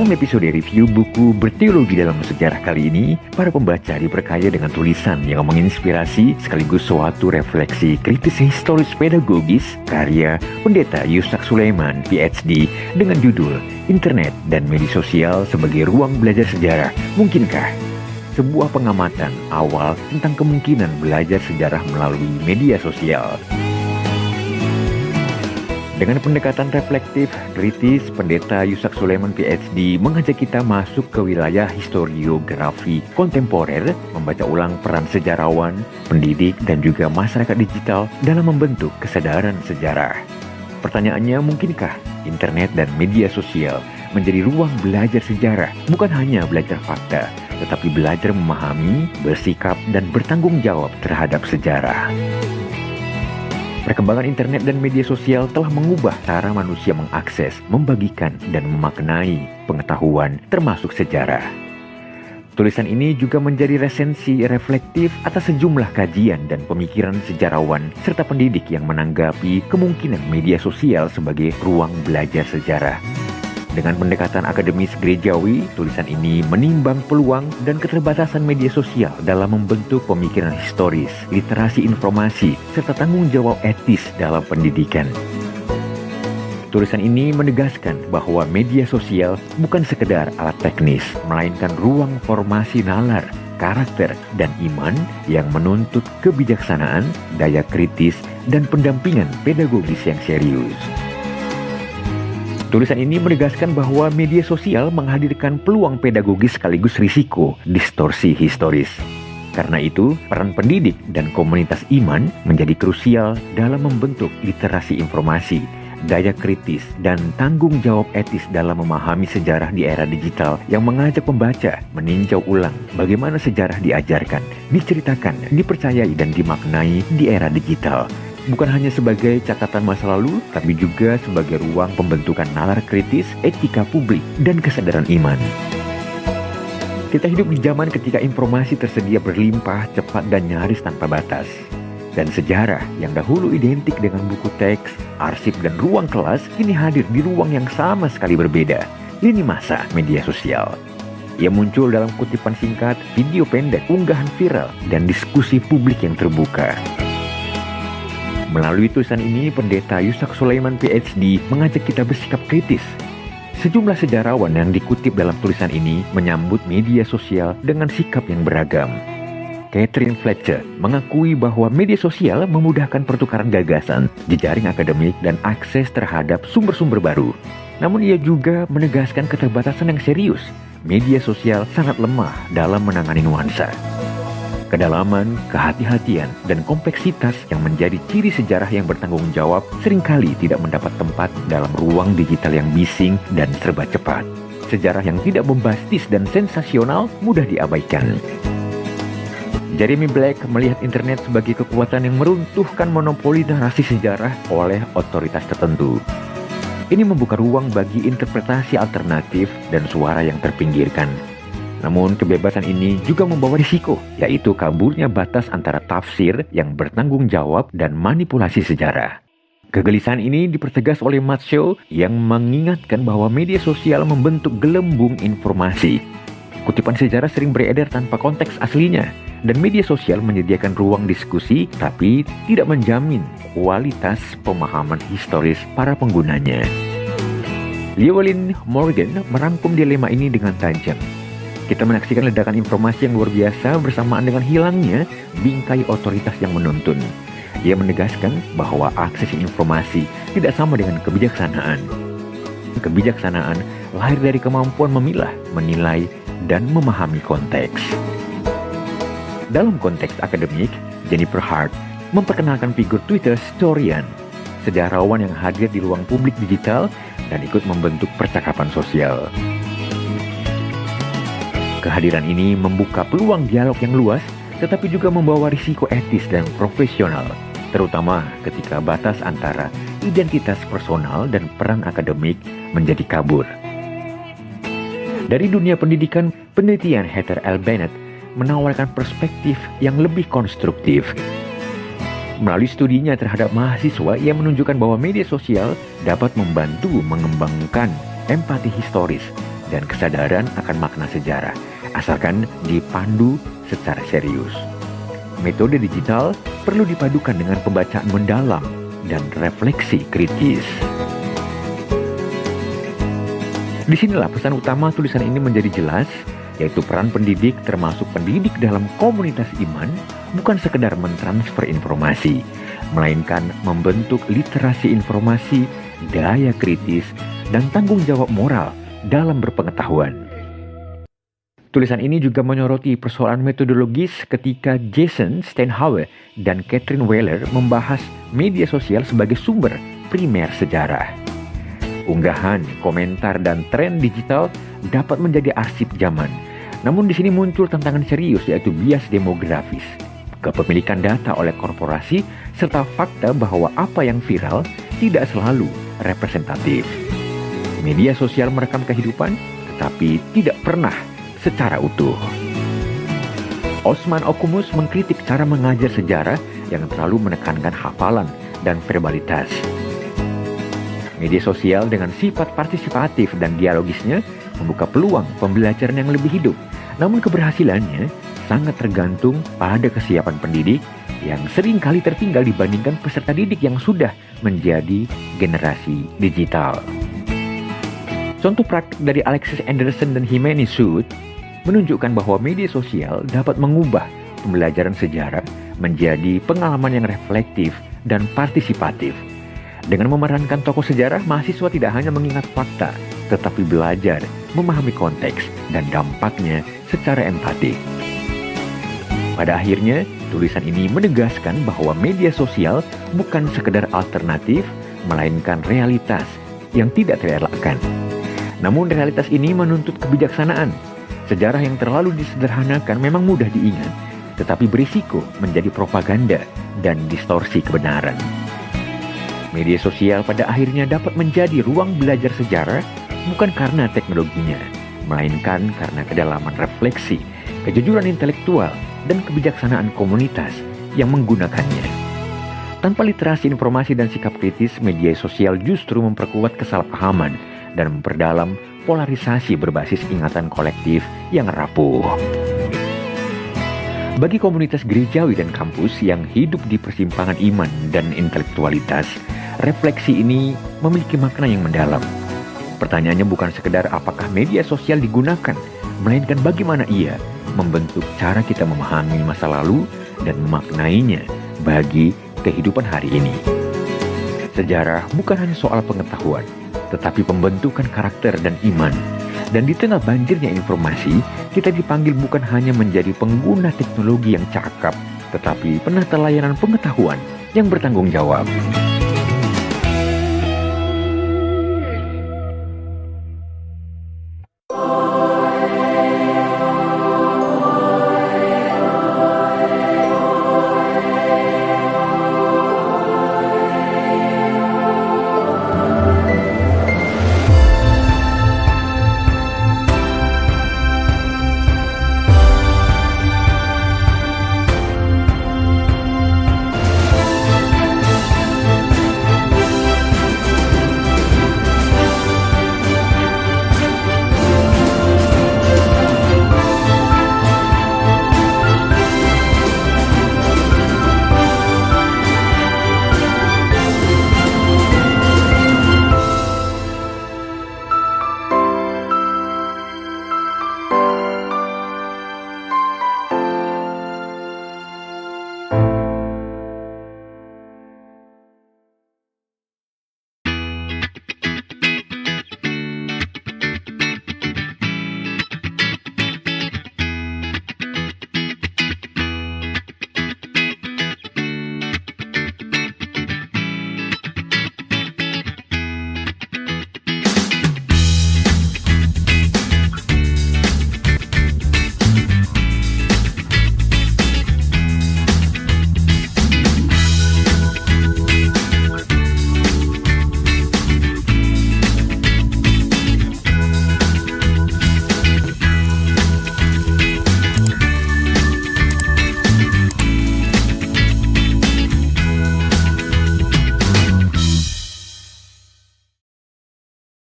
Dalam episode review buku Berteologi dalam Sejarah kali ini, para pembaca diperkaya dengan tulisan yang menginspirasi sekaligus suatu refleksi kritis historis pedagogis karya Pendeta Yusak Sulaiman, PhD, dengan judul Internet dan Media Sosial sebagai Ruang Belajar Sejarah. Mungkinkah? Sebuah pengamatan awal tentang kemungkinan belajar sejarah melalui media sosial. Dengan pendekatan reflektif, kritis, Pendeta Yusak Sulaiman PhD mengajak kita masuk ke wilayah historiografi kontemporer, membaca ulang peran sejarawan, pendidik, dan juga masyarakat digital dalam membentuk kesadaran sejarah. Pertanyaannya, mungkinkah internet dan media sosial menjadi ruang belajar sejarah, bukan hanya belajar fakta, tetapi belajar memahami, bersikap, dan bertanggung jawab terhadap sejarah? Perkembangan internet dan media sosial telah mengubah cara manusia mengakses, membagikan, dan memaknai pengetahuan termasuk sejarah. Tulisan ini juga menjadi resensi reflektif atas sejumlah kajian dan pemikiran sejarawan serta pendidik yang menanggapi kemungkinan media sosial sebagai ruang belajar sejarah. Dengan pendekatan akademis gerejawi, tulisan ini menimbang peluang dan keterbatasan media sosial dalam membentuk pemikiran historis, literasi informasi, serta tanggung jawab etis dalam pendidikan. Tulisan ini menegaskan bahwa media sosial bukan sekedar alat teknis, melainkan ruang formasi nalar, karakter, dan iman yang menuntut kebijaksanaan, daya kritis, dan pendampingan pedagogis yang serius. Tulisan ini menegaskan bahwa media sosial menghadirkan peluang pedagogis sekaligus risiko distorsi historis. Karena itu, peran pendidik dan komunitas iman menjadi krusial dalam membentuk literasi informasi, daya kritis, dan tanggung jawab etis dalam memahami sejarah di era digital yang mengajak pembaca meninjau ulang bagaimana sejarah diajarkan, diceritakan, dipercayai, dan dimaknai di era digital. Bukan hanya sebagai catatan masa lalu, tapi juga sebagai ruang pembentukan nalar kritis, etika publik, dan kesadaran iman. Kita hidup di zaman ketika informasi tersedia berlimpah, cepat, dan nyaris tanpa batas. Dan sejarah yang dahulu identik dengan buku teks, arsip, dan ruang kelas, kini hadir di ruang yang sama sekali berbeda, lini masa media sosial. Ia muncul dalam kutipan singkat, video pendek, unggahan viral, dan diskusi publik yang terbuka. Melalui tulisan ini, Pendeta Yusak Sulaiman PhD mengajak kita bersikap kritis. Sejumlah sejarawan yang dikutip dalam tulisan ini menyambut media sosial dengan sikap yang beragam. Catherine Fletcher mengakui bahwa media sosial memudahkan pertukaran gagasan, jejaring akademik, dan akses terhadap sumber-sumber baru. Namun ia juga menegaskan keterbatasan yang serius. Media sosial sangat lemah dalam menangani nuansa. Kedalaman, kehati-hatian, dan kompleksitas yang menjadi ciri sejarah yang bertanggung jawab seringkali tidak mendapat tempat dalam ruang digital yang bising dan serba cepat. Sejarah yang tidak bombastis dan sensasional mudah diabaikan. Jeremy Black melihat internet sebagai kekuatan yang meruntuhkan monopoli narasi sejarah oleh otoritas tertentu. Ini membuka ruang bagi interpretasi alternatif dan suara yang terpinggirkan. Namun kebebasan ini juga membawa risiko, yaitu kaburnya batas antara tafsir yang bertanggung jawab dan manipulasi sejarah. Kegelisahan ini dipertegas oleh Matt Shaw yang mengingatkan bahwa media sosial membentuk gelembung informasi. Kutipan sejarah sering beredar tanpa konteks aslinya, dan media sosial menyediakan ruang diskusi tapi tidak menjamin kualitas pemahaman historis para penggunanya. Llewellyn Morgan merangkum dilema ini dengan tajam. Kita menyaksikan ledakan informasi yang luar biasa bersamaan dengan hilangnya bingkai otoritas yang menuntun. Ia menegaskan bahwa akses informasi tidak sama dengan kebijaksanaan. Kebijaksanaan lahir dari kemampuan memilah, menilai, dan memahami konteks. Dalam konteks akademik, Jennifer Hart memperkenalkan figur Twitter historian, sejarawan yang hadir di ruang publik digital dan ikut membentuk percakapan sosial. Kehadiran ini membuka peluang dialog yang luas, tetapi juga membawa risiko etis dan profesional, terutama ketika batas antara identitas personal dan peran akademik menjadi kabur. Dari dunia pendidikan, penelitian Heather L. Bennett menawarkan perspektif yang lebih konstruktif. Melalui studinya terhadap mahasiswa, ia menunjukkan bahwa media sosial dapat membantu mengembangkan empati historis, dan kesadaran akan makna sejarah, asalkan dipandu secara serius. Metode digital perlu dipadukan dengan pembacaan mendalam dan refleksi kritis. Disinilah pesan utama tulisan ini menjadi jelas, yaitu peran pendidik termasuk pendidik dalam komunitas iman bukan sekedar mentransfer informasi, melainkan membentuk literasi informasi, daya kritis, dan tanggung jawab moral dalam berpengetahuan. Tulisan ini juga menyoroti persoalan metodologis ketika Jason Steinhauer dan Catherine Weller membahas media sosial sebagai sumber primer sejarah. Unggahan, komentar, dan tren digital dapat menjadi arsip zaman. Namun di sini muncul tantangan serius, yaitu bias demografis, kepemilikan data oleh korporasi, serta fakta bahwa apa yang viral tidak selalu representatif. Media sosial merekam kehidupan, tetapi tidak pernah secara utuh. Osman Okumus mengkritik cara mengajar sejarah yang terlalu menekankan hafalan dan verbalitas. Media sosial dengan sifat partisipatif dan dialogisnya membuka peluang pembelajaran yang lebih hidup. Namun keberhasilannya sangat tergantung pada kesiapan pendidik yang sering kali tertinggal dibandingkan peserta didik yang sudah menjadi generasi digital. Contoh praktik dari Alexis Anderson dan Himani Sud menunjukkan bahwa media sosial dapat mengubah pembelajaran sejarah menjadi pengalaman yang reflektif dan partisipatif. Dengan memerankan tokoh sejarah, mahasiswa tidak hanya mengingat fakta, tetapi belajar memahami konteks dan dampaknya secara empati. Pada akhirnya, tulisan ini menegaskan bahwa media sosial bukan sekedar alternatif, melainkan realitas yang tidak terelakkan. Namun realitas ini menuntut kebijaksanaan. Sejarah yang terlalu disederhanakan memang mudah diingat, tetapi berisiko menjadi propaganda dan distorsi kebenaran. Media sosial pada akhirnya dapat menjadi ruang belajar sejarah bukan karena teknologinya, melainkan karena kedalaman refleksi, kejujuran intelektual, dan kebijaksanaan komunitas yang menggunakannya. Tanpa literasi informasi dan sikap kritis, media sosial justru memperkuat kesalahpahaman dan memperdalam polarisasi berbasis ingatan kolektif yang rapuh. Bagi komunitas gerejawi dan kampus yang hidup di persimpangan iman dan intelektualitas, refleksi ini memiliki makna yang mendalam. Pertanyaannya bukan sekedar apakah media sosial digunakan, melainkan bagaimana ia membentuk cara kita memahami masa lalu dan memaknainya bagi kehidupan hari ini. Sejarah bukan hanya soal pengetahuan, tetapi pembentukan karakter dan iman. Dan di tengah banjirnya informasi, kita dipanggil bukan hanya menjadi pengguna teknologi yang cakap, tetapi penata layanan pengetahuan yang bertanggung jawab.